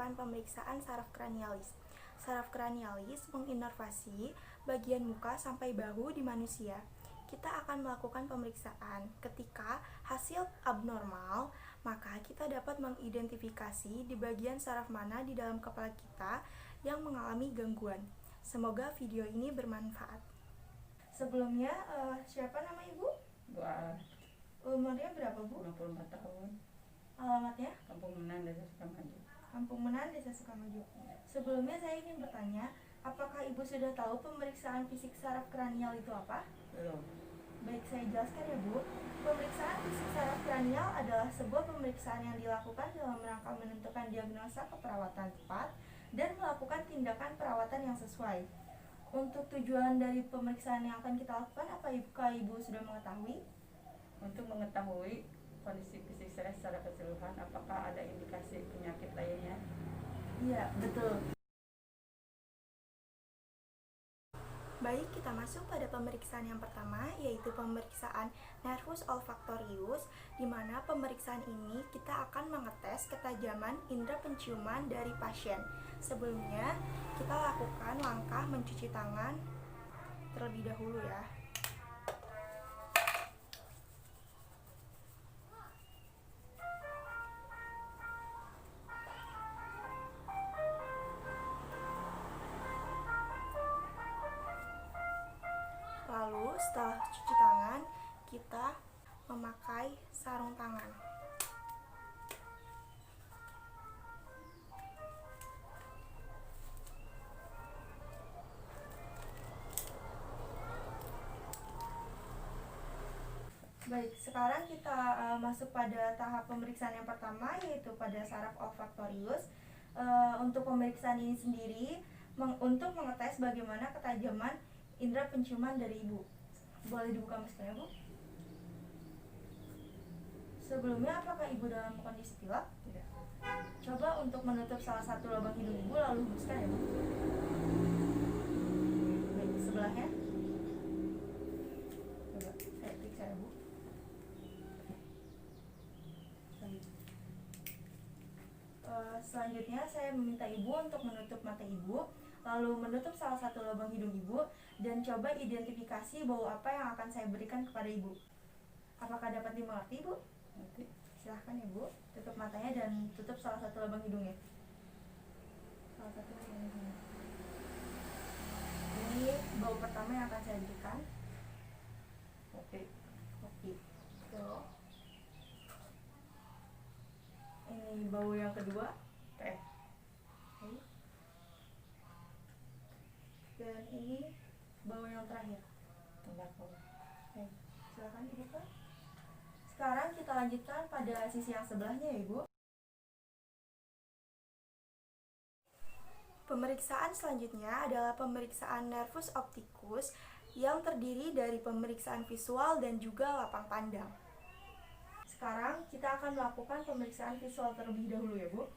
melakukan pemeriksaan saraf kranialis. Saraf kranialis menginervasi bagian muka sampai bahu di manusia. Kita akan melakukan pemeriksaan. Ketika hasil abnormal, maka kita dapat mengidentifikasi di bagian saraf mana di dalam kepala kita yang mengalami gangguan. Semoga video ini bermanfaat. Sebelumnya, siapa nama Ibu? Bu A. Umurnya berapa, Bu? 54 tahun. Alamatnya? Kampung Menan, Desa Sukamaju. Kampung Menan, Desa Sukamaju. Sebelumnya saya ingin bertanya, apakah Ibu sudah tahu pemeriksaan fisik saraf kranial itu apa? Belum. Baik, saya jelaskan ya, Bu. Pemeriksaan fisik saraf kranial adalah sebuah pemeriksaan yang dilakukan dalam rangka menentukan diagnosa keperawatan tepat dan melakukan tindakan perawatan yang sesuai. Untuk tujuan dari pemeriksaan yang akan kita lakukan, apakah Ibu sudah mengetahui? Untuk mengetahui kondisi fisik saya secara keseluruhan, apakah ada indikasi penyakit lainnya? Iya, betul. Baik, kita masuk pada pemeriksaan yang pertama, yaitu pemeriksaan nervus olfactorius, di mana pemeriksaan ini kita akan mengetes ketajaman indera penciuman dari pasien. Sebelumnya, kita lakukan langkah mencuci tangan terlebih dahulu ya. Lalu setelah cuci tangan, kita memakai sarung tangan. Baik, sekarang kita masuk pada tahap pemeriksaan yang pertama, yaitu pada saraf olfactorius. Untuk pemeriksaan ini sendiri untuk mengetes bagaimana ketajaman indera penciuman dari Ibu. Boleh dibuka maskernya, Bu? Sebelumnya, apakah Ibu dalam kondisi pilek? Tidak. Coba untuk menutup salah satu lubang hidung Ibu, lalu hembuskan ya, Bu. Baik, sebelahnya. Coba saya periksa ya, Bu. Selanjutnya saya meminta Ibu untuk menutup mata Ibu, lalu menutup salah satu lubang hidung Ibu, dan coba identifikasi bau apa yang akan saya berikan kepada Ibu. Apakah dapat dimengerti, Bu? Nanti. Silahkan ya, Bu, tutup matanya dan tutup salah satu lubang hidungnya. Salah satu lubang hidungnya. Ini bau pertama yang akan saya berikan. Kopi. Kopi. Tuh. Ini bau yang kedua. Teh. Oke. Dan ini bau yang terakhir. Tembakau. Baik, silakan dibuka. Sekarang kita lanjutkan pada sisi yang sebelahnya ya, Ibu. Pemeriksaan selanjutnya adalah pemeriksaan nervus opticus yang terdiri dari pemeriksaan visual dan juga lapang pandang. Sekarang kita akan melakukan pemeriksaan visual terlebih dahulu ya, Bu.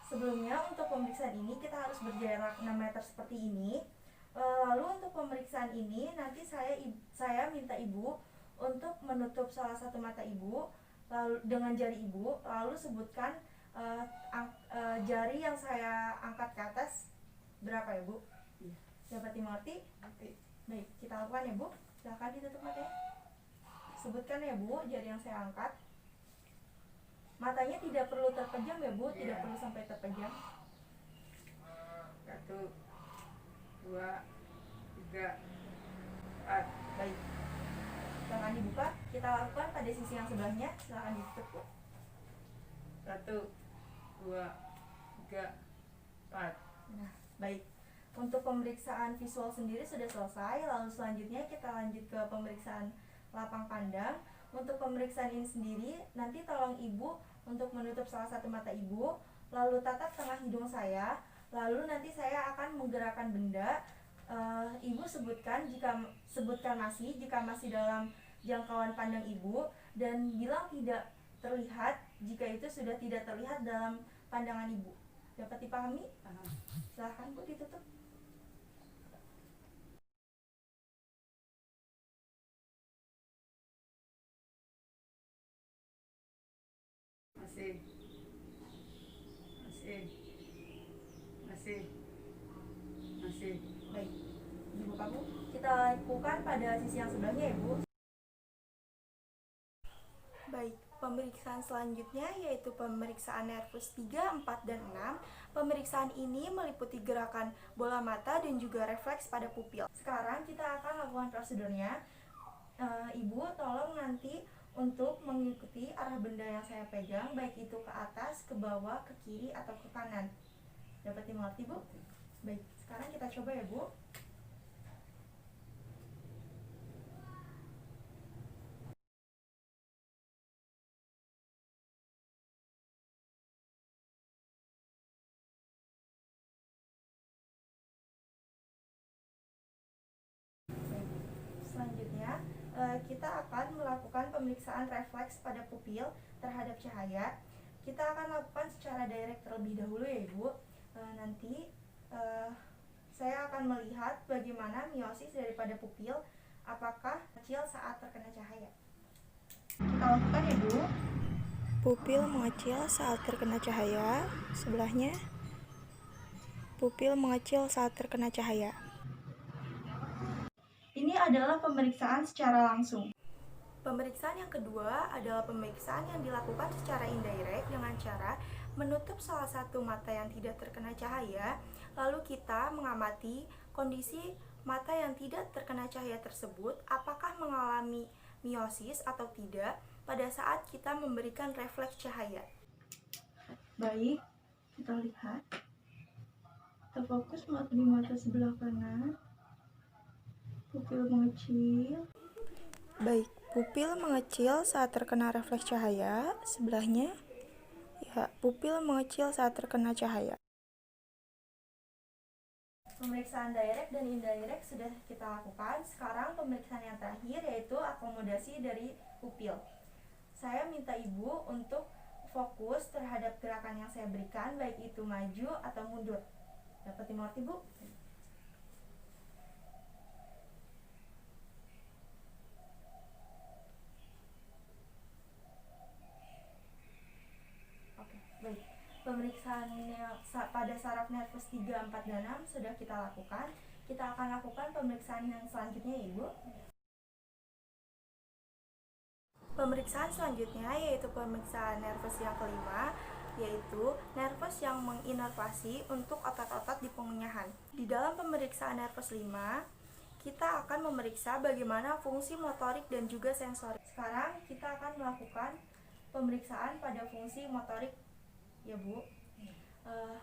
Sebelumnya untuk pemeriksaan ini kita harus berjarak 6 meter seperti ini. Lalu untuk pemeriksaan ini nanti saya minta Ibu untuk menutup salah satu mata Ibu lalu dengan jari Ibu, lalu sebutkan jari yang saya angkat ke atas berapa ya, Bu? Iya. Dapat dimengerti? Nanti. Baik, kita lakukan ya, Bu. Silahkan ditutup matanya. Sebutkan ya, Bu, jari yang saya angkat. Matanya tidak perlu terpejam ya, Bu, tidak perlu sampai terpejam. 1, 2, 3, 4. Baik. Jangan dibuka, kita lakukan pada sisi yang sebelahnya. Silahkan ditutup, Bu. 1, 2, 3, 4. Nah, baik. Untuk pemeriksaan visual sendiri sudah selesai. Lalu selanjutnya kita lanjut ke pemeriksaan lapang pandang. Untuk pemeriksaan ini sendiri, nanti tolong Ibu untuk menutup salah satu mata Ibu, lalu tatap tengah hidung saya, lalu nanti saya akan menggerakkan benda. Ibu sebutkan jika masih dalam jangkauan pandang Ibu, dan bilang tidak terlihat jika itu sudah tidak terlihat dalam pandangan Ibu. Dapat dipahami? Silahkan, Bu, ditutup. Masih. Kenapa Bu? Kita lakukan pada sisi yang sebelahnya ya Bu. Baik, pemeriksaan selanjutnya yaitu pemeriksaan nervus 3, 4, dan 6. Pemeriksaan ini meliputi gerakan bola mata dan juga refleks pada pupil. Sekarang kita akan lakukan prosedurnya. Ibu tolong nanti untuk mengikuti arah benda yang saya pegang, baik itu ke atas, ke bawah, ke kiri, atau ke kanan. Dapat dimengerti Bu? Baik, sekarang kita coba ya Bu. Selanjutnya, kita akan melakukan pemeriksaan refleks pada pupil terhadap cahaya. Kita akan lakukan secara direct terlebih dahulu ya Ibu. Nanti saya akan melihat bagaimana meiosis daripada pupil, apakah kecil saat terkena cahaya. Kita lakukan ya Bu. Pupil mengecil saat terkena cahaya. Sebelahnya, pupil mengecil saat terkena cahaya. Ini adalah pemeriksaan secara langsung. Pemeriksaan yang kedua adalah pemeriksaan yang dilakukan secara indirect dengan cara menutup salah satu mata yang tidak terkena cahaya, lalu kita mengamati kondisi mata yang tidak terkena cahaya tersebut apakah mengalami meiosis atau tidak pada saat kita memberikan refleks cahaya. Baik, kita lihat. Kita fokus di mata sebelah kanan. Pupil mengecil. Baik, pupil mengecil saat terkena refleks cahaya. Sebelahnya, ya, pupil mengecil saat terkena cahaya. Pemeriksaan direct dan indirect sudah kita lakukan. Sekarang pemeriksaan yang terakhir yaitu akomodasi dari pupil. Saya minta Ibu untuk fokus terhadap gerakan yang saya berikan, baik itu maju atau mundur. Dapat dimengerti Bu? Oke, baik. Pemeriksaan pada saraf nervus 3, 4, dan 6 sudah kita lakukan. Kita akan lakukan pemeriksaan yang selanjutnya Ibu. Pemeriksaan selanjutnya yaitu pemeriksaan nervus yang kelima, yaitu nervus yang menginervasi untuk otot-otot di pengunyahan. Di dalam pemeriksaan nervus 5, kita akan memeriksa bagaimana fungsi motorik dan juga sensorik. Sekarang kita akan melakukan pemeriksaan pada fungsi motorik ya Bu.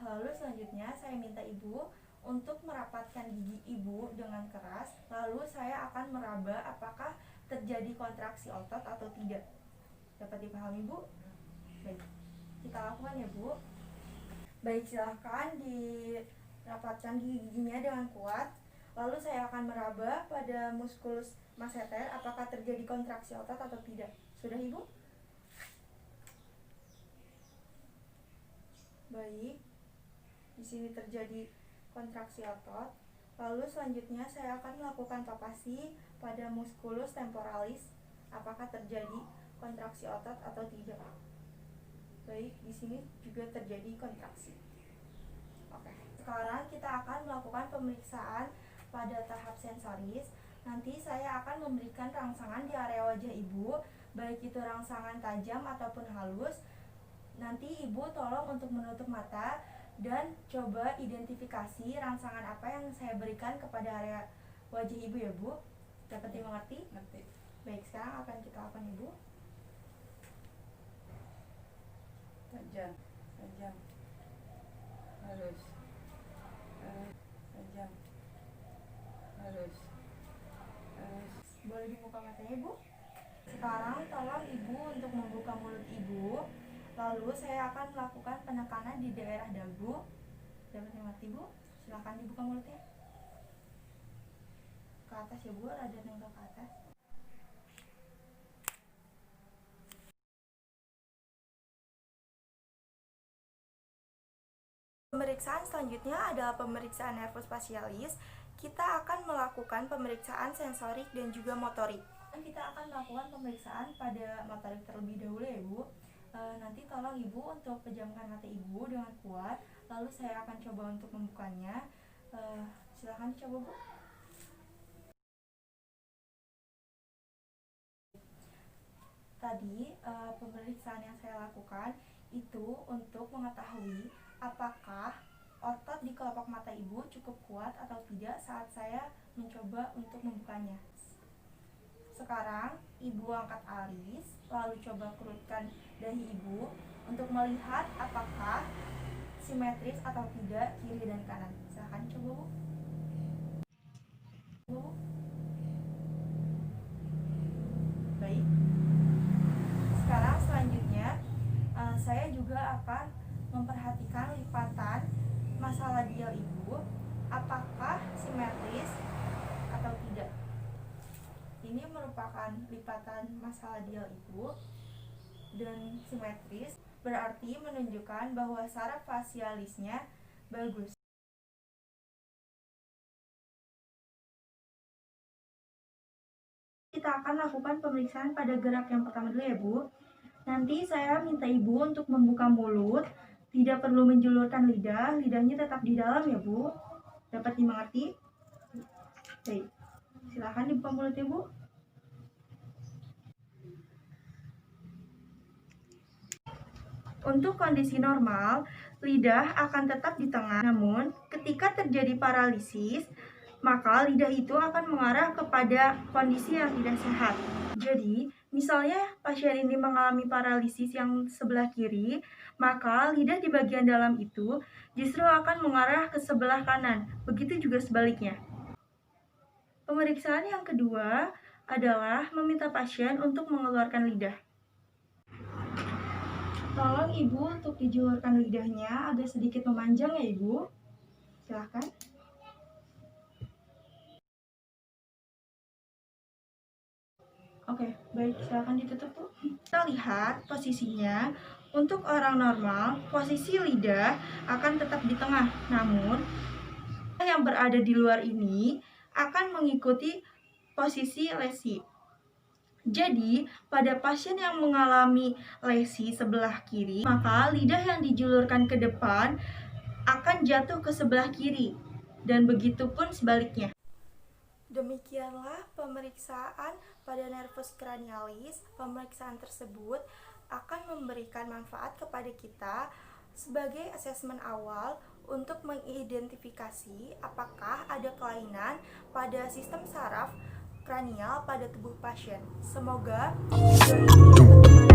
Lalu selanjutnya saya minta Ibu untuk merapatkan gigi Ibu dengan keras. Lalu saya akan meraba apakah terjadi kontraksi otot atau tidak. Dapat dipahami Bu? Baik, kita lakukan ya Bu. Baik, silahkan dirapatkan giginya dengan kuat. Lalu saya akan meraba pada muskulus masseter apakah terjadi kontraksi otot atau tidak. Sudah Ibu? Baik, di sini terjadi kontraksi otot. Lalu selanjutnya saya akan melakukan palpasi pada musculus temporalis, apakah terjadi kontraksi otot atau tidak. Baik, di sini juga terjadi kontraksi. Oke, sekarang kita akan melakukan pemeriksaan pada tahap sensoris. Nanti saya akan memberikan rangsangan di area wajah Ibu, baik itu rangsangan tajam ataupun halus. Nanti Ibu tolong untuk menutup mata dan coba identifikasi rangsangan apa yang saya berikan kepada area wajah Ibu ya Bu. Dapat dimengerti? Ngerti. Baik, sekarang akan kita lakukan Ibu. Tajam, tajam, halus, tajam, halus, halus. Boleh dibuka matanya Ibu. Sekarang tolong Ibu untuk membuka mulut Ibu. Lalu saya akan melakukan penekanan di daerah dagu. Dapat dimengerti Bu? Silakan dibuka mulutnya. Ke atas ya Bu, rada nengok ke atas. Pemeriksaan selanjutnya adalah pemeriksaan nervus facialis. Kita akan melakukan pemeriksaan sensorik dan juga motorik. Kita akan melakukan pemeriksaan pada motorik terlebih dahulu ya Bu. Nanti tolong Ibu untuk pejamkan mata Ibu dengan kuat. Lalu saya akan coba untuk membukanya. Silahkan coba Bu. tadi pemeriksaan yang saya lakukan itu untuk mengetahui apakah otot di kelopak mata ibu cukup kuat atau tidak saat saya mencoba untuk membukanya. Sekarang ibu angkat alis, lalu coba kerutkan dahi ibu untuk melihat apakah simetris atau tidak kiri dan kanan. Silahkan coba, Bu. Baik. Sekarang selanjutnya saya juga akan memperhatikan lipatan massa labial ibu, apakah simetris atau tidak. Ini merupakan lipatan massa labial ibu dan simetris, berarti menunjukkan bahwa saraf fasialisnya bagus. Kita akan lakukan pemeriksaan pada gerak yang pertama dulu ya, Bu. Nanti saya minta Ibu untuk membuka mulut, tidak perlu menjulurkan lidah, lidahnya tetap di dalam ya, Bu. Dapat dimengerti? Baik, silakan dibuka mulutnya, Bu. Untuk kondisi normal, lidah akan tetap di tengah. Namun, ketika terjadi paralisis, maka lidah itu akan mengarah kepada kondisi yang tidak sehat. Jadi, misalnya pasien ini mengalami paralisis yang sebelah kiri, maka lidah di bagian dalam itu justru akan mengarah ke sebelah kanan. Begitu juga sebaliknya. Pemeriksaan yang kedua adalah meminta pasien untuk mengeluarkan lidah. Tolong Ibu untuk dijulurkan lidahnya agak sedikit memanjang ya Ibu. Silahkan. Oke, baik, silahkan ditutup Bu. Kita lihat posisinya. Untuk orang normal, posisi lidah akan tetap di tengah. Namun, yang berada di luar ini akan mengikuti posisi lesi. Jadi, pada pasien yang mengalami lesi sebelah kiri, maka lidah yang dijulurkan ke depan akan jatuh ke sebelah kiri, dan begitu pun sebaliknya. Demikianlah pemeriksaan pada nervus cranialis. Pemeriksaan tersebut akan memberikan manfaat kepada kita sebagai asesmen awal untuk mengidentifikasi apakah ada kelainan pada sistem saraf kranial pada tubuh pasien. Semoga video ini dapat